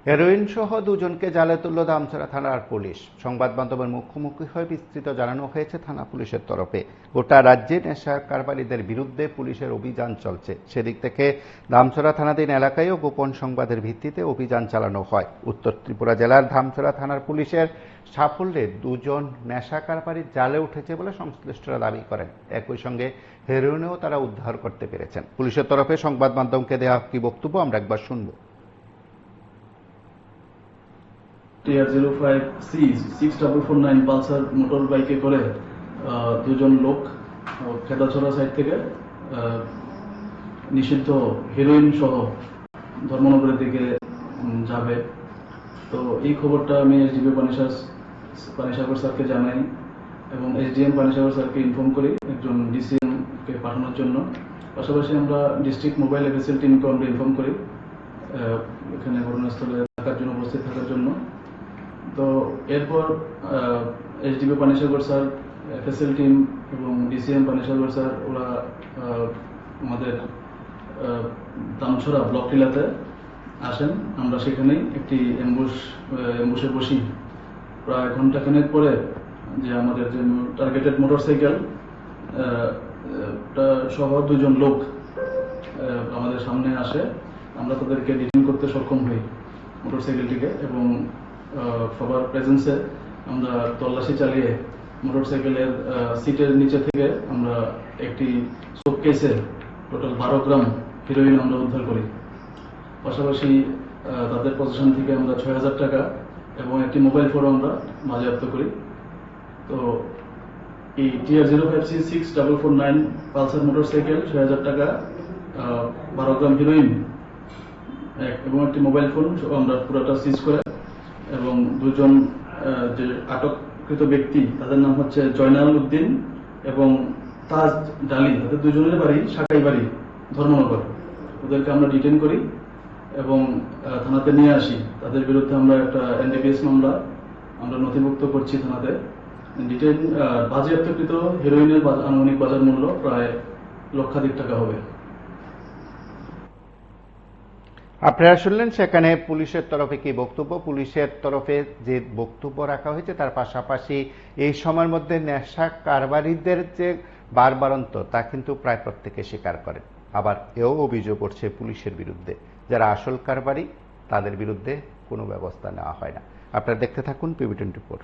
Heroin সহ দুজনকে জালে তুলল দামছড়া থানার পুলিশ। সংবাদ মাধ্যমের মুখোমুখি হয়ে বিস্তৃত জানানো হয়েছে থানা পুলিশের তরফে। গোটা রাজ্যে নেশা কারবারিদের বিরুদ্ধে পুলিশের অভিযান চলছে। সেদিক থেকে দামছড়া থানাধীন এলাকায়ও গোপন সংবাদের ভিত্তিতে অভিযান চালানো হয়। উত্তর ত্রিপুরা জেলার দামছড়া থানার পুলিশের সাফল্যে দুজন নেশা কারবারি জালে উঠেছে বলে সংশ্লিষ্টরা দাবি করেন। একই সঙ্গে হেরোইনও তারা উদ্ধার করতে পেরেছেন। পুলিশের তরফে সংবাদ মাধ্যমকে দেওয়া কি বক্তব্য আমরা একবার শুনবো। TR05C 6449 পালসার মোটর বাইকে করে দুজন লোক খেদাছড়া সাইড থেকে নিষিদ্ধ হেরোইন সহ ধর্মনগরের দিকে যাবে। তো এই খবরটা আমি এসডিপি পানিসাগর স্যারকে জানাই এবং এসডিএম পানিসাগর স্যারকে ইনফর্ম করি একজন ডিসিএম কে পাঠানোর জন্য। পাশাপাশি আমরা ডিস্ট্রিক্ট মোবাইল এফএসএল টিমকে আমরা ইনফর্ম করি এখানে ঘটনাস্থলে থাকার জন্য, উপস্থিত থাকার জন্য। তো এরপর SDP Panisagar sir, FSL team এবং ডিসিএম পানিসাগর স্যার ওরা আমাদের দামছড়া ব্লক টিলাতে আসেন। আমরা সেখানেই একটি অ্যাম্বুশে বসি। প্রায় ঘন্টাখানেক পরে যে আমাদের যে টার্গেটেড মোটরসাইকেল সহ দুজন লোক আমাদের সামনে আসে। আমরা তাদেরকে ডিটেইন করতে সক্ষম হই মোটরসাইকেলটিকে এবং সবার প্রেজেন্সে আমরা তল্লাশি চালিয়ে মোটরসাইকেলের সিটের নিচে থেকে আমরা একটি শোকেসে টোটাল 12 গ্রাম হেরোইন আমরা উদ্ধার করি। পাশাপাশি তাদের পজিশন থেকে আমরা 6000 টাকা এবং একটি মোবাইল ফোন আমরা বাজেয়াপ্ত করি। তো এই TR05C 6449 পালসার মোটরসাইকেল, 6000 টাকা, 12 গ্রাম হেরোইন এবং একটি মোবাইল ফোন আমরা পুরোটা সিজ করে এবং দুজন যে আটককৃত ব্যক্তি তাদের নাম হচ্ছে জয়নাল উদ্দিন এবং তাজ ডালি, তাদের দুজনের বাড়ি সাকাই বাড়ি, ধর্মনগর। ওদেরকে আমরা ডিটেইন করি এবং থানাতে নিয়ে আসি। তাদের বিরুদ্ধে আমরা একটা এনডিপিএস মামলা আমরা নথিভুক্ত করছি থানাতে। ডিটেইন বাজেয়াপ্তকৃত হেরোইনের আনুমানিক বাজার মূল্য প্রায় লক্ষাধিক টাকা হবে। আপনারা শুনলেন সেখানে পুলিশের তরফে কি বক্তব্য। পুলিশের তরফে যে বক্তব্য রাখা হয়েছে তার পাশাপাশি এই সময়ের মধ্যে নেশা কারবারিদের যে বারবারন্ত তা কিন্তু প্রায় প্রত্যেকে স্বীকার করেন। আবার এও অভিযোগ করছে পুলিশের বিরুদ্ধে যারা আসল কারবারি তাদের বিরুদ্ধে কোনো ব্যবস্থা নেওয়া হয় না। আপনারা দেখতে থাকুন PB24।